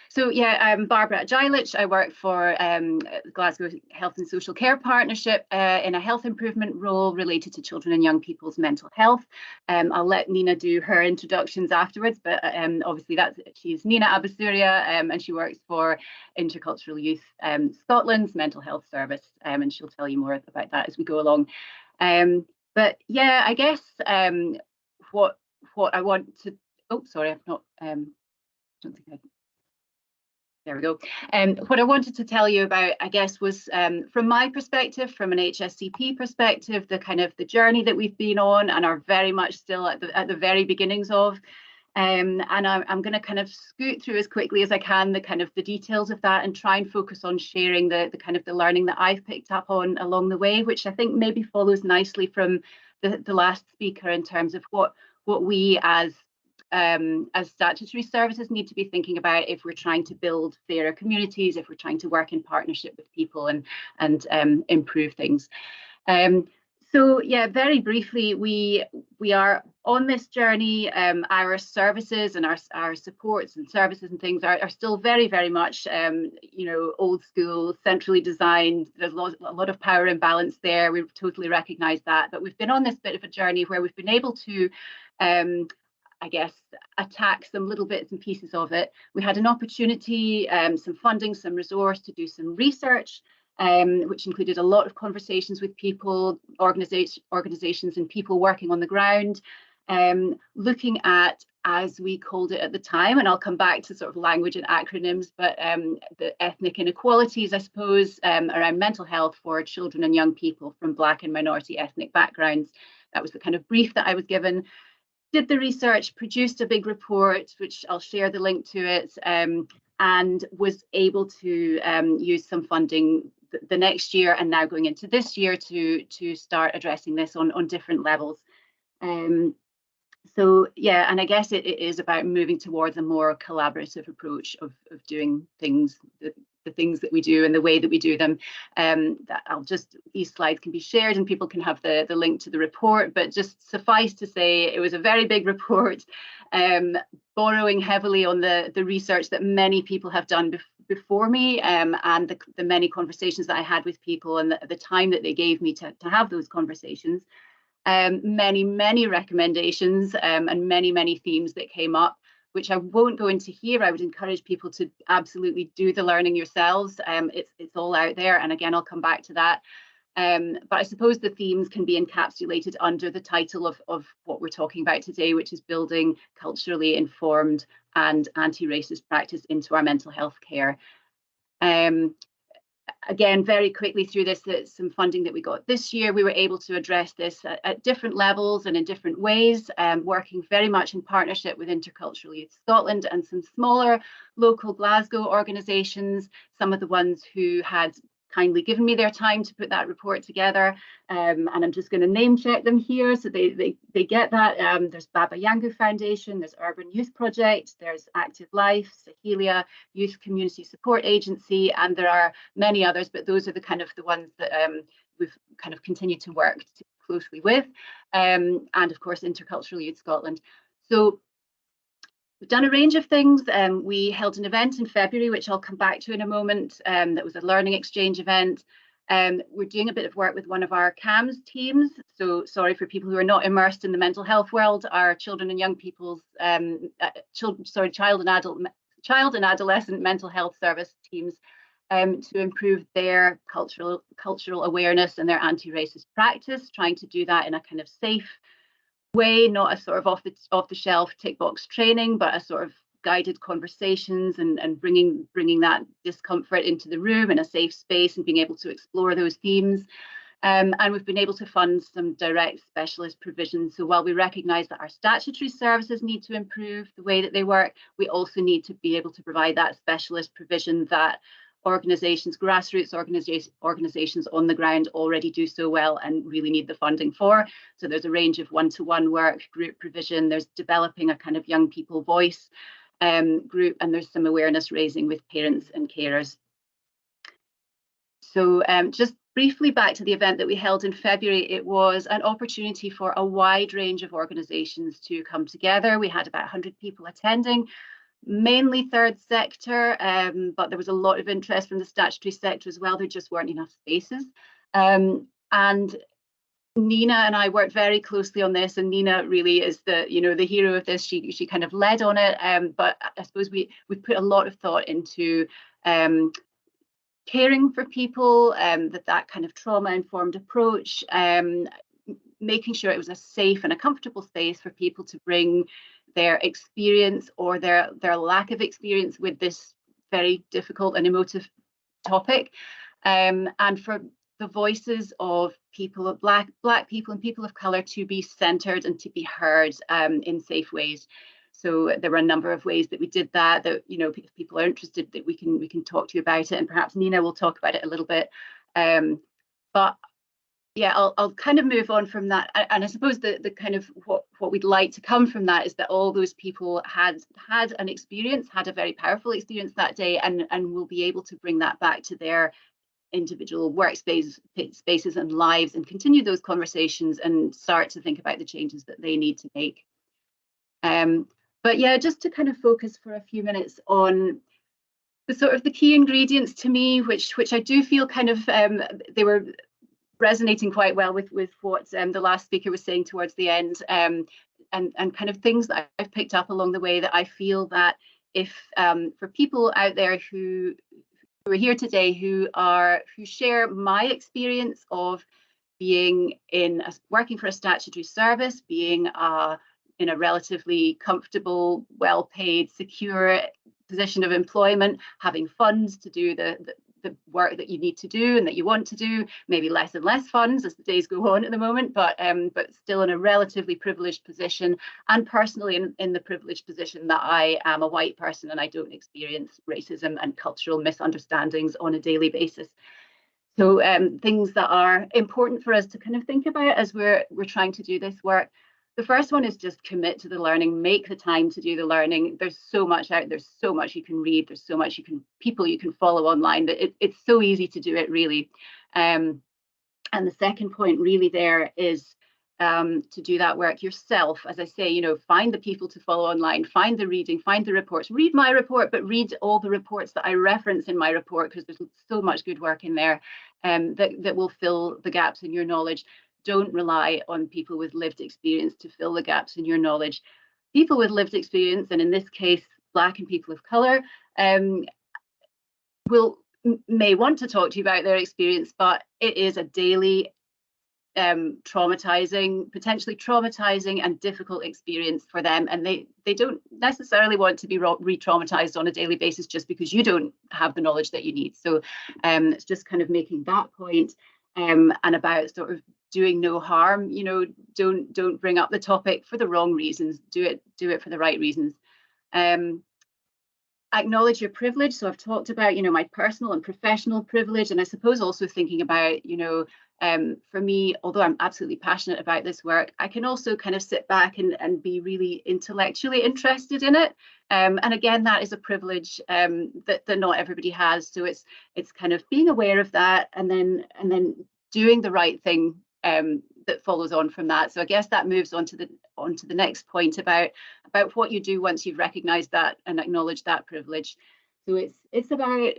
So yeah, I'm Barbara Adzajlic. I work for Glasgow Health and Social Care Partnership in a health improvement role related to children and young people's mental health. I'll let Nina do her introductions afterwards, but obviously she's Nina Abeysuriya, and she works for Intercultural Youth Scotland's mental health service, and she'll tell you more about that as we go along. But yeah, I guess what I want to. Oh, sorry, I've not. Don't think I. There we go. What I wanted to tell you about, I guess, was from my perspective, from an HSCP perspective, the journey that we've been on and are very much still at the very beginnings of. And I'm going to kind of scoot through as quickly as I can the details of that and try and focus on sharing the learning that I've picked up on along the way, which I think maybe follows nicely from the last speaker in terms of what we as statutory services need to be thinking about if we're trying to build fairer communities, if we're trying to work in partnership with people and improve things. So yeah, very briefly, we are on this journey. Our services and our supports and services and things are still very, very much old school, centrally designed. There's a lot of power imbalance there. We totally recognise that, but we've been on this bit of a journey where we've been able to I guess, attack some little bits and pieces of it. We had an opportunity, some funding, some resource to do some research, which included a lot of conversations with people, organizations and people working on the ground, looking at, as we called it at the time, and I'll come back to sort of language and acronyms, but the ethnic inequalities, I suppose, around mental health for children and young people from Black and minority ethnic backgrounds. That was the kind of brief that I was given. Did the research, produced a big report, which I'll share the link to it, and was able to use some funding the next year and now going into this year to start addressing this on different levels. So yeah, and I guess it is about moving towards a more collaborative approach of doing things, the things that we do and the way that we do them. These slides can be shared and people can have the link to the report, but just suffice to say it was a very big report, borrowing heavily on the research that many people have done before me, and the many conversations that I had with people and the time that they gave me to have those conversations. Many recommendations and many themes that came up, which I won't go into here. I would encourage people to absolutely do the learning yourselves. It's all out there, and again, I'll come back to that. But I suppose the themes can be encapsulated under the title of what we're talking about today, which is building culturally informed and anti-racist practice into our mental health care. Again, very quickly through this, some funding that we got this year, we were able to address this at different levels and in different ways, working very much in partnership with Intercultural Youth Scotland and some smaller local Glasgow organisations, some of the ones who had kindly given me their time to put that report together, and I'm just going to name check them here so they get that. There's Baba Yangu Foundation, there's Urban Youth Project, there's Active Life, Sahelia Youth Community Support Agency, and there are many others, but those are the ones that we've kind of continued to work closely with, and of course Intercultural Youth Scotland. So we've done a range of things. We held an event in February, which I'll come back to in a moment. That was a learning exchange event. We're doing a bit of work with one of our CAMS teams. So sorry for people who are not immersed in the mental health world. Our children and young people's, child and adolescent mental health service teams to improve their cultural awareness and their anti-racist practice, trying to do that in a kind of safe way, not a sort of off the shelf tick box training, but a sort of guided conversations and bringing that discomfort into the room in a safe space and being able to explore those themes. And we've been able to fund some direct specialist provision. So while we recognise that our statutory services need to improve the way that they work, we also need to be able to provide that specialist provision that organisations, grassroots organisations on the ground already do so well and really need the funding for. So there's a range of one-to-one work, group provision, there's developing a kind of young people voice group, and there's some awareness raising with parents and carers. So just briefly back to the event that we held in February, it was an opportunity for a wide range of organisations to come together. We had about 100 people attending. mainly third sector, but there was a lot of interest from the statutory sector as well. There just weren't enough spaces. And Nina and I worked very closely on this, and Nina really is the hero of this. She kind of led on it, but I suppose we put a lot of thought into caring for people, that kind of trauma-informed approach, making sure it was a safe and a comfortable space for people to bring their experience or their lack of experience with this very difficult and emotive topic, and for the voices of people, black people and people of colour, to be centred and to be heard in safe ways. So there were a number of ways that we did that. That if people are interested, that we can talk to you about it, and perhaps Nina will talk about it a little bit. But yeah, I'll kind of move on from that, and I suppose the kind of what we'd like to come from that is that all those people had an experience, had a very powerful experience that day, and will be able to bring that back to their individual workspaces and lives, and continue those conversations and start to think about the changes that they need to make. But yeah, just to kind of focus for a few minutes on the sort of the key ingredients to me, which I do feel kind of they were resonating quite well with what the last speaker was saying towards the end, and kind of things that I've picked up along the way, that I feel that if for people out there who are here today who share my experience of being working for a statutory service, being in a relatively comfortable, well-paid, secure position of employment, having funds to do the work that you need to do and that you want to do, maybe less and less funds as the days go on at the moment, but still in a relatively privileged position, and personally in the privileged position that I am a white person and I don't experience racism and cultural misunderstandings on a daily basis. So things that are important for us to kind of think about as we're trying to do this work. The first one is just commit to the learning, make the time to do the learning. There's so much out, there's so much you can read, there's so much people you can follow online, that it's so easy to do it, really. And the second point really there is to do that work yourself. As I say, find the people to follow online, find the reading, find the reports, read my report, but read all the reports that I reference in my report, because there's so much good work in there that will fill the gaps in your knowledge. Don't rely on people with lived experience to fill the gaps in your knowledge. People with lived experience, and in this case, Black and people of colour, may want to talk to you about their experience, but it is a daily potentially traumatizing and difficult experience for them, and they don't necessarily want to be re-traumatized on a daily basis just because you don't have the knowledge that you need. So it's just kind of making that point, and about sort of doing no harm. Don't bring up the topic for the wrong reasons. Do it for the right reasons. Acknowledge your privilege. So I've talked about my personal and professional privilege, and I suppose also thinking about for me, although I'm absolutely passionate about this work, I can also kind of sit back and be really intellectually interested in it. And again, that is a privilege that not everybody has. So it's kind of being aware of that, and then doing the right thing that follows on from that. So I guess that moves on to the next point about what you do once you've recognized that and acknowledged that privilege. So it's about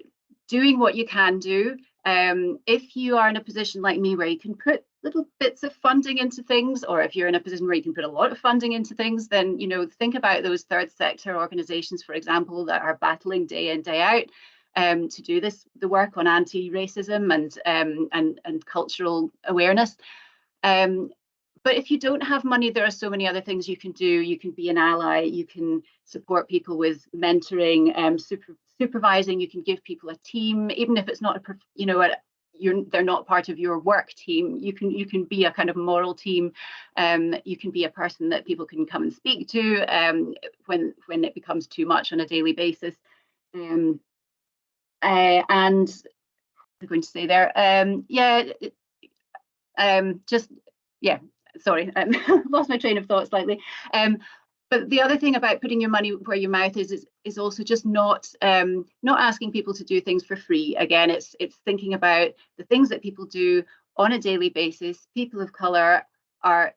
doing what you can do. If you are in a position like me where you can put little bits of funding into things, or if you're in a position where you can put a lot of funding into things, then think about those third sector organizations, for example, that are battling day in, day out to do the work on anti-racism and cultural awareness. But if you don't have money, there are so many other things you can do. You can be an ally, you can support people with mentoring, supervising, you can give people a team, even if it's not they're not part of your work team. You can be a kind of moral team. You can be a person that people can come and speak to when it becomes too much on a daily basis. And I'm going to say there, sorry, lost my train of thought slightly. But the other thing about putting your money where your mouth is also just not asking people to do things for free. Again, it's thinking about the things that people do on a daily basis. People of colour are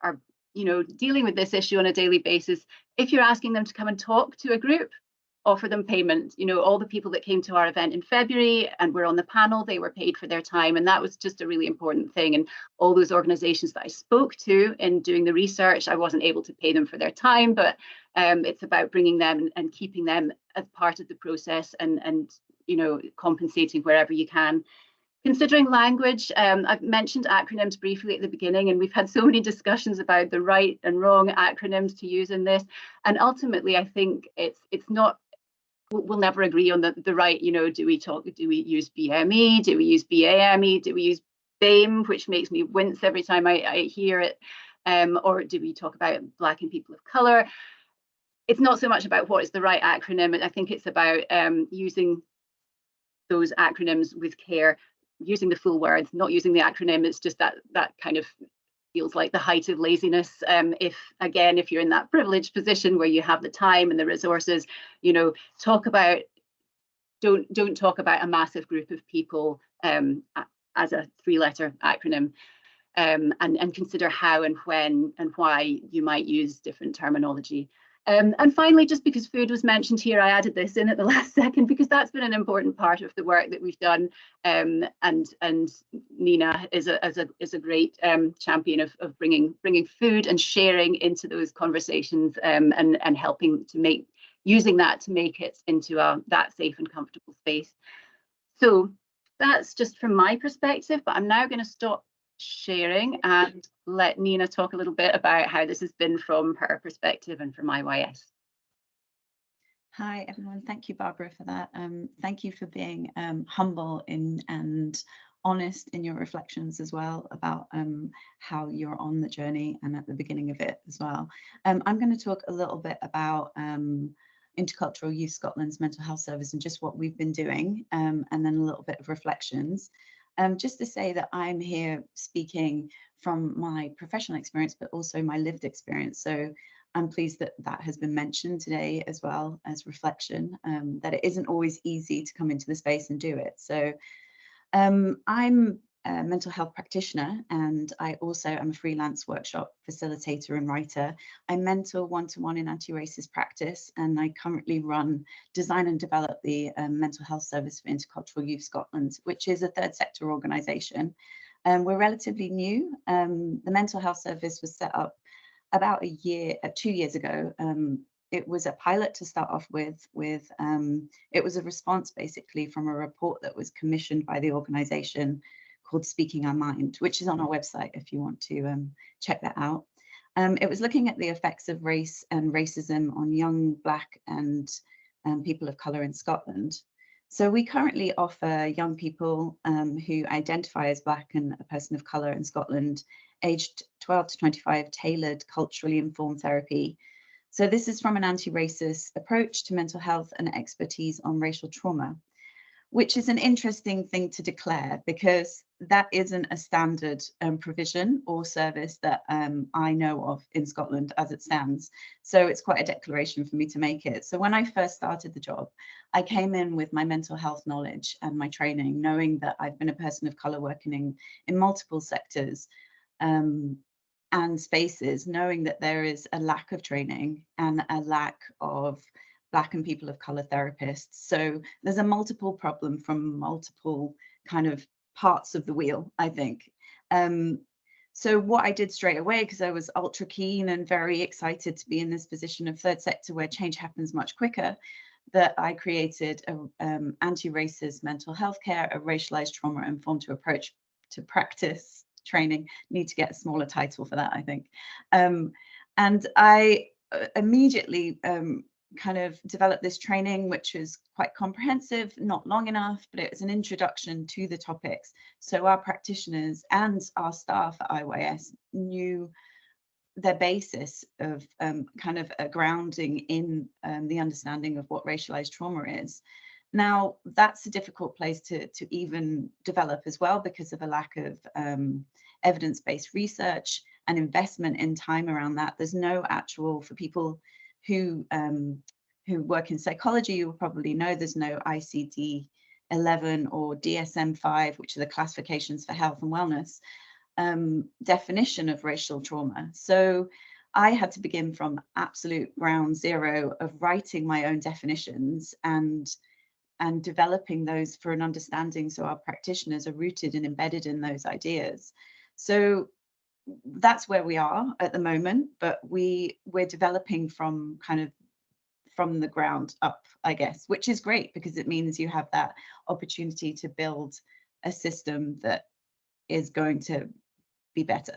dealing with this issue on a daily basis. If you're asking them to come and talk to a group, offer them payment. You know, all the people that came to our event in February and were on the panel, they were paid for their time, and that was just a really important thing. And all those organizations that I spoke to in doing the research, I wasn't able to pay them for their time, but it's about bringing them and keeping them as part of the process, and you know, compensating wherever you can. Considering language, I've mentioned acronyms briefly at the beginning, and we've had so many discussions about the right and wrong acronyms to use in this. And ultimately, I think it's not, we'll never agree on the right, you know, do we use BME, do we use BAME, do we use BAME, which makes me wince every time I hear it, or do we talk about Black and people of colour? It's not so much about what is the right acronym. I think it's about using those acronyms with care, using the full words, not using the acronym. It's just that kind of feels like the height of laziness. If you're in that privileged position where you have the time and the resources, you know, don't talk about a massive group of people as a 3-letter acronym, and consider how and when and why you might use different terminology. And finally, just because food was mentioned here, I added this in at the last second because that's been an important part of the work that we've done. And Nina is a great champion of bringing food and sharing into those conversations, and helping to using that to make it into that safe and comfortable space. So that's just from my perspective, but I'm now going to stop sharing and let Nina talk a little bit about how this has been from her perspective and from IYS. Hi everyone, thank you Barbara for that. Thank you for being humble and honest in your reflections as well about how you're on the journey and at the beginning of it as well. I'm going to talk a little bit about Intercultural Youth Scotland's mental health service and just what we've been doing, and then a little bit of reflections. Just to say that I'm here speaking from my professional experience, but also my lived experience. So I'm pleased that that has been mentioned today as well as reflection, that it isn't always easy to come into the space and do it. So I'm a mental health practitioner, and I also am a freelance workshop facilitator and writer. I mentor one-to-one in anti-racist practice, and I currently design and develop the mental health service for Intercultural Youth Scotland, which is a third sector organisation. We're relatively new. The mental health service was set up about 2 years ago. It was a pilot to start off with. It was a response basically from a report that was commissioned by the organisation called Speaking Our Mind, which is on our website if you want to check that out. It was looking at the effects of race and racism on young Black and people of colour in Scotland. So we currently offer young people who identify as Black and a person of colour in Scotland, aged 12 to 25, tailored culturally informed therapy. So this is from an anti-racist approach to mental health and expertise on racial trauma, which is an interesting thing to declare because that isn't a standard provision or service that I know of in Scotland as it stands. So it's quite a declaration for me to make it. So when I first started the job, I came in with my mental health knowledge and my training, knowing that I've been a person of colour working in multiple sectors and spaces, knowing that there is a lack of training and a lack of Black and people of colour therapists. So there's a multiple problem from multiple kind of parts of the wheel, I think. So what I did straight away, because I was ultra keen and very excited to be in this position of third sector where change happens much quicker, that I created a anti-racist mental health care, a racialized trauma informed approach to practice training. Need to get a smaller title for that, I think. And I immediately kind of developed this training, which is quite comprehensive, not long enough, but it was an introduction to the topics. So our practitioners and our staff at IYS knew their basis of kind of a grounding in the understanding of what racialized trauma is. Now, that's a difficult place to even develop as well because of a lack of evidence-based research and investment in time around that. There's no actual, for people who work in psychology, you will probably know there's no ICD-11 or DSM-5, which are the classifications for health and wellness, definition of racial trauma. So I had to begin from absolute ground zero of writing my own definitions and developing those for an understanding, so our practitioners are rooted and embedded in those ideas. So that's where we are at the moment, but we're developing from the ground up, I guess, which is great because it means you have that opportunity to build a system that is going to be better.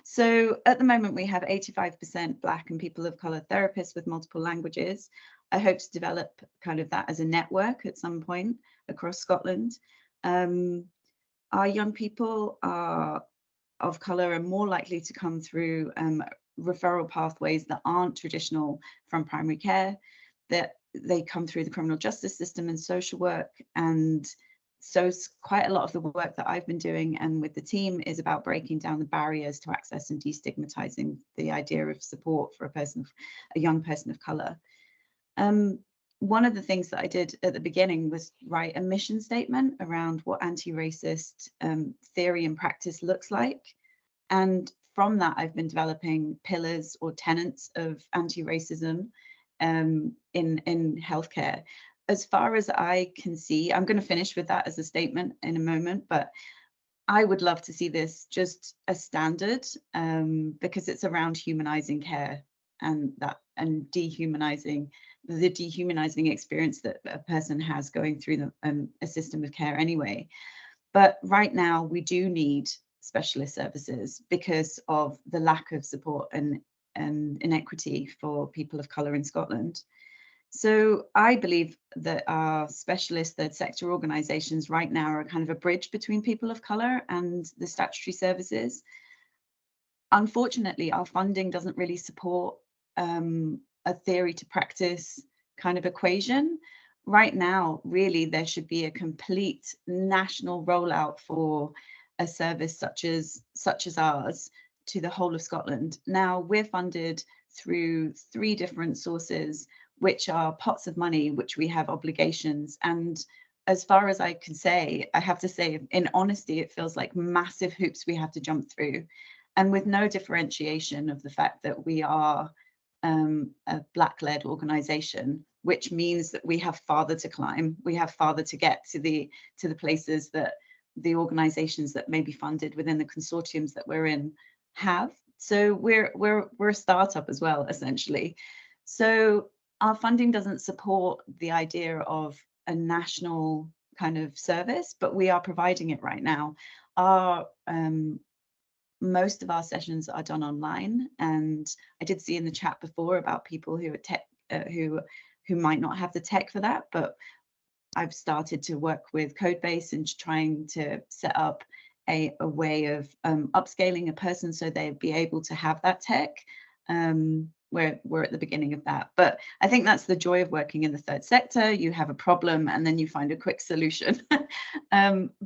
So at the moment, we have 85% Black and people of colour therapists with multiple languages. I hope to develop kind of that as a network at some point across Scotland. Our young people of colour are more likely to come through referral pathways that aren't traditional from primary care, that they come through the criminal justice system and social work. And so quite a lot of the work that I've been doing and with the team is about breaking down the barriers to access and destigmatizing the idea of support for a young person of colour. One of the things that I did at the beginning was write a mission statement around what anti-racist theory and practice looks like. And from that, I've been developing pillars or tenets of anti-racism in healthcare. As far as I can see, I'm going to finish with that as a statement in a moment, but I would love to see this just a standard because it's around humanizing care and dehumanizing the dehumanizing experience that a person has going through a system of care anyway. But right now we do need specialist services because of the lack of support and inequity for people of colour in Scotland. So I believe that our specialist third sector organisations right now are kind of a bridge between people of colour and the statutory services. Unfortunately, our funding doesn't really support a theory to practice kind of equation. Right now, really, there should be a complete national rollout for a service such as ours to the whole of Scotland. Now, we're funded through 3 different sources, which are pots of money, which we have obligations. And as far as I can say, I have to say, in honesty, it feels like massive hoops we have to jump through. And with no differentiation of the fact that we are a Black-led organisation, which means that we have farther to climb. We have farther to get to the places that the organisations that may be funded within the consortiums that we're in have. So we're a startup as well, essentially. So our funding doesn't support the idea of a national kind of service, but we are providing it right now. Our most of our sessions are done online, and I did see in the chat before about people who are tech, who might not have the tech for that, but I've started to work with Codebase and trying to set up a way of upscaling a person so they'd be able to have that tech. We're at the beginning of that, but I think that's the joy of working in the third sector. You have a problem and then you find a quick solution.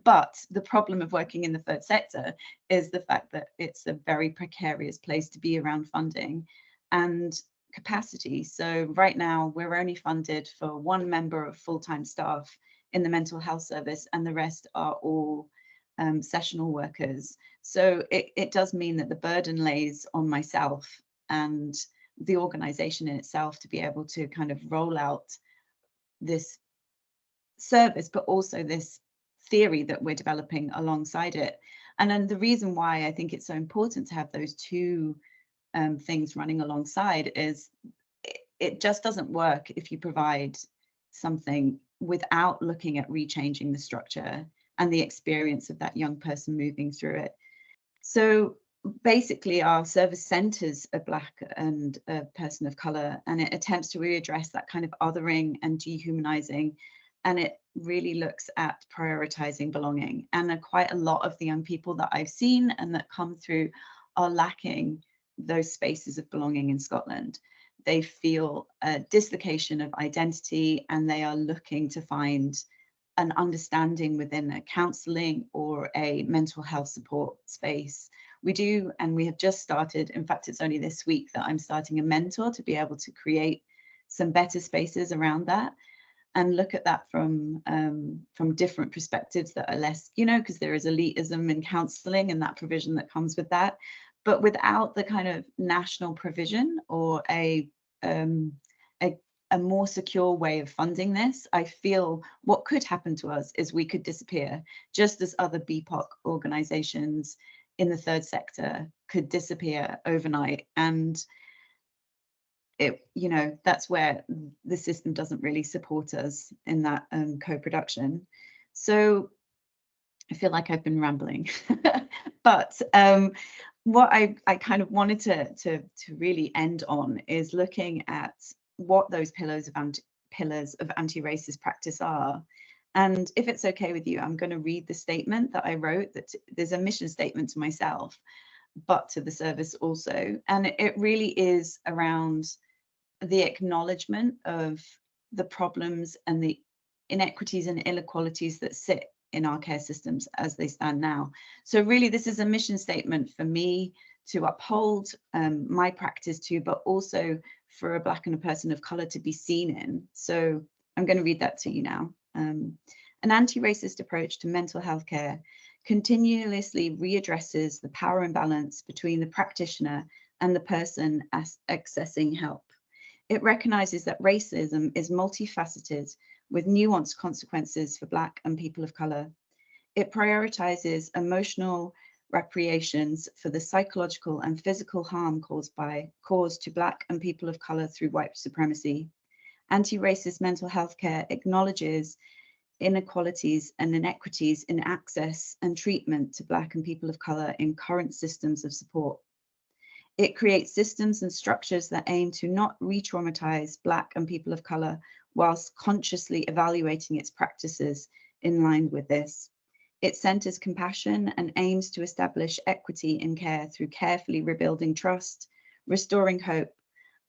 But the problem of working in the third sector is the fact that it's a very precarious place to be around funding and capacity. So right now we're only funded for 1 member of full-time staff in the mental health service, and the rest are all sessional workers. So it does mean that the burden lays on myself and the organization in itself to be able to kind of roll out this service, but also this theory that we're developing alongside it. And then the reason why I think it's so important to have those 2 things running alongside is it just doesn't work if you provide something without looking at rechanging the structure and the experience of that young person moving through it. So basically our service centres a Black and a person of colour, and it attempts to readdress that kind of othering and dehumanising, and it really looks at prioritising belonging. And quite a lot of the young people that I've seen and that come through are lacking those spaces of belonging in Scotland. They feel a dislocation of identity, and they are looking to find an understanding within a counselling or a mental health support space. We do, and we have just started, in fact, it's only this week that I'm starting a mentor to be able to create some better spaces around that and look at that from different perspectives that are less, because there is elitism in counselling and that provision that comes with that. but without the kind of national provision or a more secure way of funding this, I feel what could happen to us is we could disappear, just as other BPOC organizations in the third sector could disappear overnight. And that's where the system doesn't really support us in that co-production. So I feel like I've been rambling, but what I kind of wanted to really end on is looking at what those pillars of anti-racist practice are. And if it's okay with you, I'm going to read the statement that I wrote. That there's a mission statement to myself, but to the service also. And it really is around the acknowledgement of the problems and the inequities and inequalities that sit in our care systems as they stand now. So really, this is a mission statement for me to uphold my practice too, but also for a Black and a person of colour to be seen in. So I'm going to read that to you now. An anti-racist approach to mental health care continuously readdresses the power imbalance between the practitioner and the person accessing help. It recognises that racism is multifaceted with nuanced consequences for Black and people of colour. It prioritises emotional reparations for the psychological and physical harm caused to Black and people of colour through white supremacy. Anti-racist mental health care acknowledges inequalities and inequities in access and treatment to Black and people of colour in current systems of support. It creates systems and structures that aim to not re-traumatise Black and people of colour whilst consciously evaluating its practices in line with this. It centres compassion and aims to establish equity in care through carefully rebuilding trust, restoring hope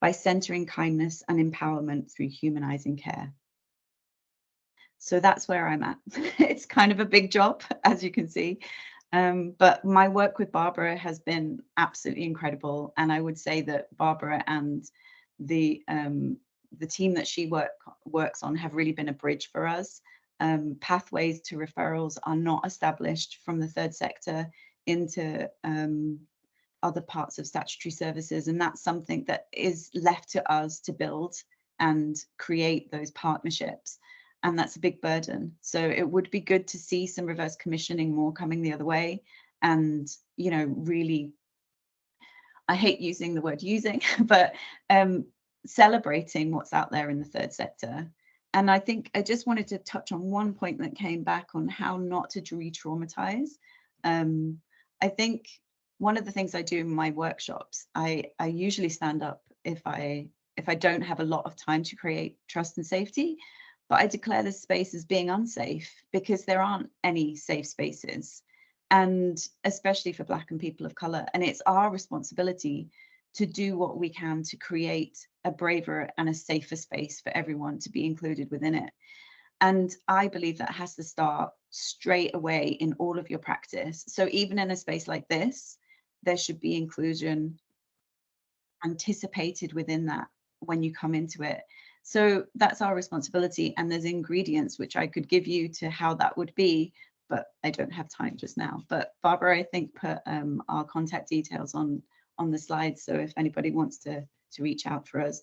by centering kindness and empowerment through humanising care. So that's where I'm at. It's kind of a big job, as you can see. But my work with Barbara has been absolutely incredible. And I would say that Barbara and the team that she works on have really been a bridge for us. Pathways to referrals are not established from the third sector into other parts of statutory services. And that's something that is left to us to build and create those partnerships. And that's a big burden. So it would be good to see some reverse commissioning more coming the other way. And, really, I hate using the word using, but celebrating what's out there in the third sector. And I think I just wanted to touch on one point that came back on how not to re-traumatize. I think one of the things I do in my workshops, I usually stand up if I don't have a lot of time to create trust and safety, but I declare this space as being unsafe because there aren't any safe spaces, and especially for Black and people of colour. And it's our responsibility to do what we can to create a braver and a safer space for everyone to be included within it. And I believe that has to start straight away in all of your practice. So even in a space like this, there should be inclusion anticipated within that when you come into it. So that's our responsibility. And there's ingredients which I could give you to how that would be, but I don't have time just now. But Barbara, I think, put our contact details on the slides. So if anybody wants to reach out for us.